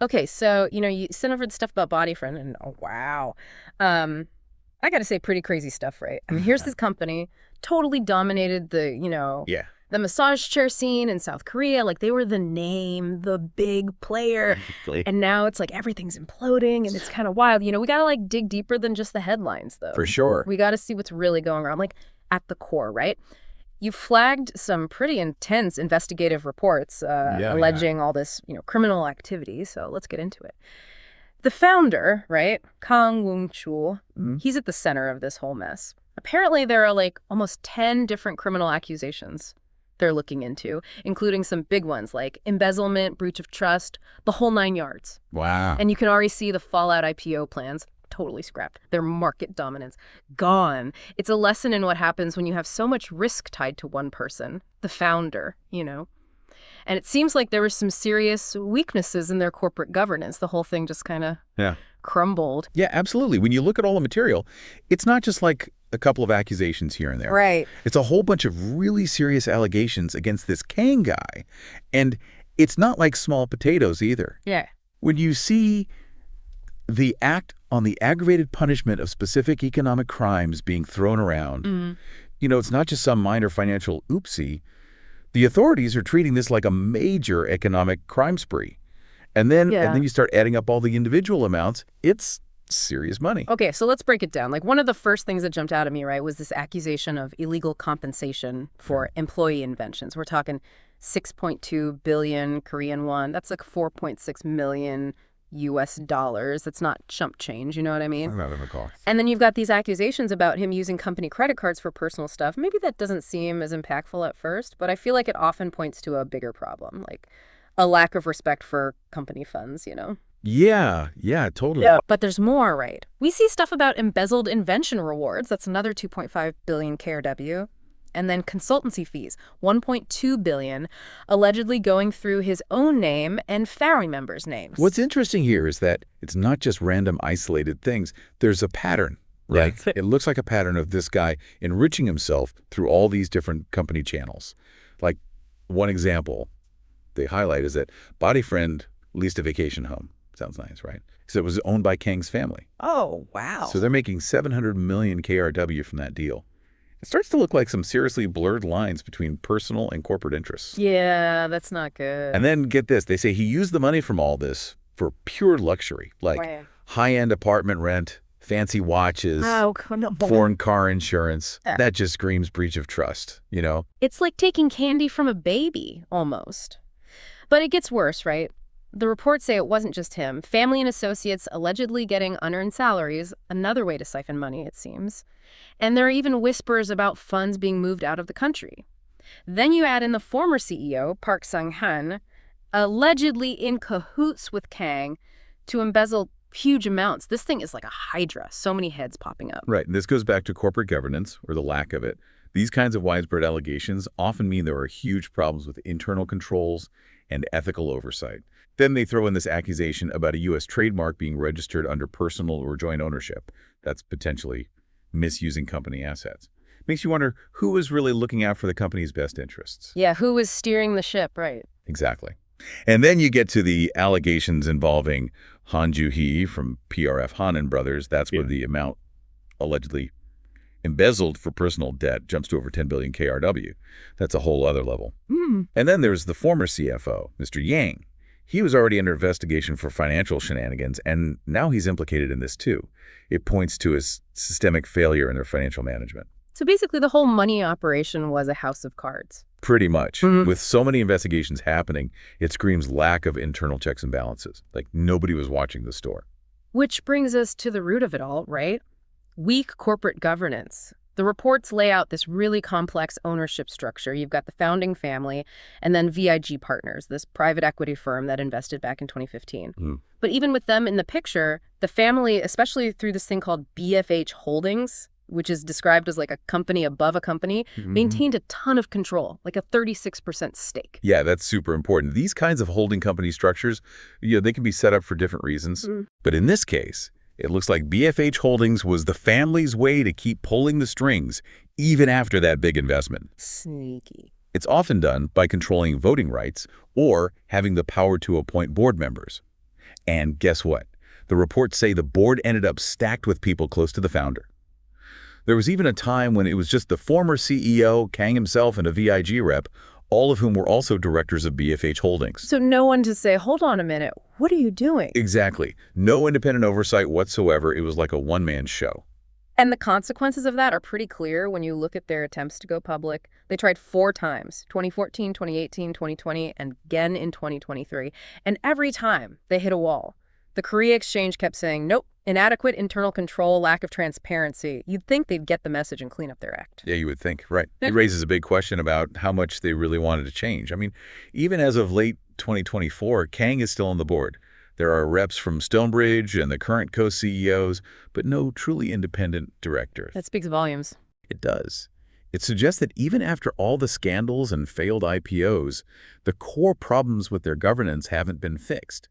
Okay, so, you sent over the stuff about Bodyfriend, and oh, wow. I got to say, pretty crazy stuff, right? I mean, here's this company, totally dominated Yeah. the massage chair scene in South Korea. Like, they were the name, the big player. Exactly. And now it's like everything's imploding, and it's kind of wild. We got to, like, dig deeper than just the headlines, though. For sure. We got to see what's really going on, like, at the core, right? You flagged some pretty intense investigative reports alleging all this, criminal activity. So let's get into it. The founder, right, Kang Woong-chul, he's at the center of this whole mess. Apparently, there are like almost 10 different criminal accusations they're looking into, including some big ones like embezzlement, breach of trust, the whole 9 yards. Wow. And you can already see the fallout IPO plans. Totally scrapped. Their market dominance gone. It's a lesson in what happens when you have so much risk tied to one person, the founder, And it seems like there were some serious weaknesses in their corporate governance. The whole thing just kind of crumbled. Yeah, absolutely. When you look at all the material, it's not just like a couple of accusations here and there. Right. It's a whole bunch of really serious allegations against this Kang guy. And it's not like small potatoes either. Yeah. When you see the act on the aggravated punishment of specific economic crimes being thrown around, it's not just some minor financial oopsie. The authorities are treating this like a major economic crime spree. And then you start adding up all the individual amounts. It's serious money. Okay, so let's break it down. Like, one of the first things that jumped out at me, right, was this accusation of illegal compensation for employee inventions. We're talking 6.2 billion Korean won. That's like 4.6 million US dollars. That's not chump change, you know what I mean? Not even call. And then you've got these accusations about him using company credit cards for personal stuff. Maybe that doesn't seem as impactful at first, but I feel like it often points to a bigger problem, like a lack of respect for company funds, Yeah, totally. Yeah. But there's more, right? We see stuff about embezzled invention rewards. That's another 2.5 billion KRW. And then consultancy fees, 1.2 billion, allegedly going through his own name and family members' names. What's interesting here is that it's not just random isolated things. There's a pattern, right? Yeah. It looks like a pattern of this guy enriching himself through all these different company channels. Like, one example they highlight is that Bodyfriend leased a vacation home. Sounds nice, right? So it was owned by Kang's family. Oh, wow. So they're making 700 million KRW from that deal. It starts to look like some seriously blurred lines between personal and corporate interests. Yeah, that's not good. And then get this, they say he used the money from all this for pure luxury, like high-end apartment rent, fancy watches, foreign car insurance. That just screams breach of trust, It's like taking candy from a baby, almost. But it gets worse, right? The reports say it wasn't just him. Family and associates allegedly getting unearned salaries, another way to siphon money, it seems. And there are even whispers about funds being moved out of the country. Then you add in the former CEO, Park Sung-han, allegedly in cahoots with Kang to embezzle huge amounts. This thing is like a hydra, so many heads popping up. Right, and this goes back to corporate governance, or the lack of it. These kinds of widespread allegations often mean there are huge problems with internal controls and ethical oversight. Then they throw in this accusation about a U.S. trademark being registered under personal or joint ownership. That's potentially misusing company assets. Makes you wonder who was really looking out for the company's best interests. Yeah, who was steering the ship, right? Exactly. And then you get to the allegations involving Han Joo-hee from PRF Han & Brothers. That's where the amount allegedly embezzled for personal debt jumps to over 10 billion KRW. That's a whole other level. And then there's the former CFO, Mr. Yang. He was already under investigation for financial shenanigans, and now he's implicated in this too. It points to his systemic failure in their financial management. So basically the whole money operation was a house of cards. Pretty much. With so many investigations happening, it screams lack of internal checks and balances. Like nobody was watching the store. Which brings us to the root of it all, right? Weak corporate governance. The reports lay out this really complex ownership structure. You've got the founding family and then VIG Partners, this private equity firm that invested back in 2015. But even with them in the picture, the family, especially through this thing called BFH Holdings, which is described as like a company above a company, maintained a ton of control, like a 36% stake. Yeah, that's super important. These kinds of holding company structures, they can be set up for different reasons. But in this case, it looks like BFH Holdings was the family's way to keep pulling the strings, even after that big investment. Sneaky. It's often done by controlling voting rights or having the power to appoint board members. And guess what? The reports say the board ended up stacked with people close to the founder. There was even a time when it was just the former CEO, Kang himself, and a VIG rep, all of whom were also directors of BFH Holdings. So no one to say, hold on a minute, what are you doing? Exactly. No independent oversight whatsoever. It was like a one-man show. And the consequences of that are pretty clear when you look at their attempts to go public. They tried 4 times, 2014, 2018, 2020, and again in 2023. And every time they hit a wall. The Korea Exchange kept saying, nope, inadequate internal control, lack of transparency. You'd think they'd get the message and clean up their act. Yeah, you would think, right. It raises a big question about how much they really wanted to change. I mean, even as of late 2024, Kang is still on the board. There are reps from Stonebridge and the current co-CEOs, but no truly independent directors. That speaks volumes. It does. It suggests that even after all the scandals and failed IPOs, the core problems with their governance haven't been fixed.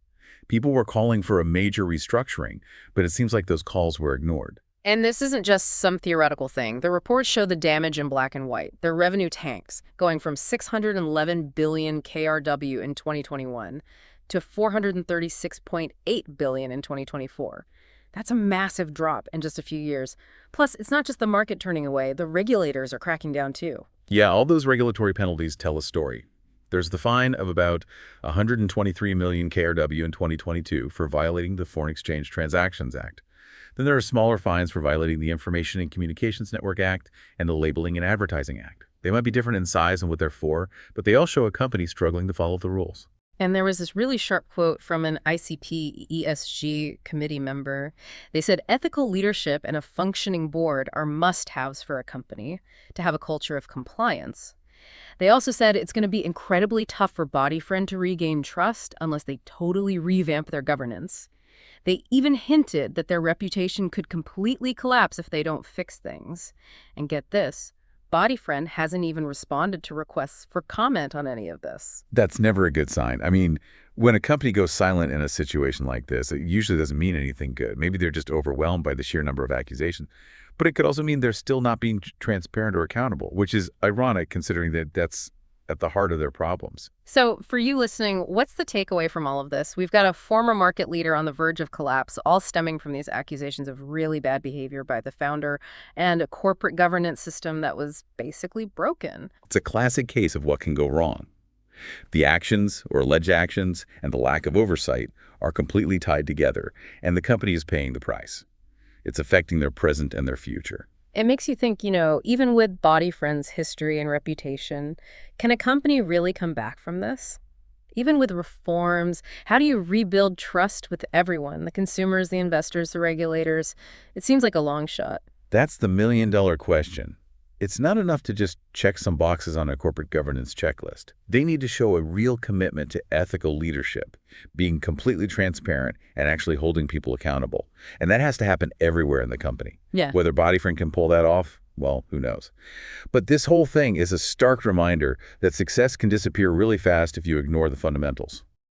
People were calling for a major restructuring, but it seems like those calls were ignored. And this isn't just some theoretical thing. The reports show the damage in black and white. Their revenue tanks, going from 611 billion KRW in 2021 to 436.8 billion in 2024. That's a massive drop in just a few years. Plus, it's not just the market turning away. The regulators are cracking down too. Yeah, all those regulatory penalties tell a story. There's the fine of about 123 million KRW in 2022 for violating the Foreign Exchange Transactions Act. Then there are smaller fines for violating the Information and Communications Network Act and the Labeling and Advertising Act. They might be different in size and what they're for, but they all show a company struggling to follow the rules. And there was this really sharp quote from an ICP ESG committee member. They said ethical leadership and a functioning board are must-haves for a company to have a culture of compliance. They also said it's going to be incredibly tough for Bodyfriend to regain trust unless they totally revamp their governance. They even hinted that their reputation could completely collapse if they don't fix things. And get this, Bodyfriend hasn't even responded to requests for comment on any of this. That's never a good sign. I mean, when a company goes silent in a situation like this, it usually doesn't mean anything good. Maybe they're just overwhelmed by the sheer number of accusations. But it could also mean they're still not being transparent or accountable, which is ironic considering that that's at the heart of their problems. So for you listening, what's the takeaway from all of this? We've got a former market leader on the verge of collapse, all stemming from these accusations of really bad behavior by the founder and a corporate governance system that was basically broken. It's a classic case of what can go wrong. The actions or alleged actions and the lack of oversight are completely tied together, and the company is paying the price. It's affecting their present and their future. It makes you think, even with Bodyfriend's history and reputation, can a company really come back from this? Even with reforms, how do you rebuild trust with everyone, the consumers, the investors, the regulators? It seems like a long shot. That's the million-dollar question. It's not enough to just check some boxes on a corporate governance checklist. They need to show a real commitment to ethical leadership, being completely transparent and actually holding people accountable. And that has to happen everywhere in the company. Yeah. Whether Bodyfriend can pull that off, well, who knows? But this whole thing is a stark reminder that success can disappear really fast if you ignore the fundamentals.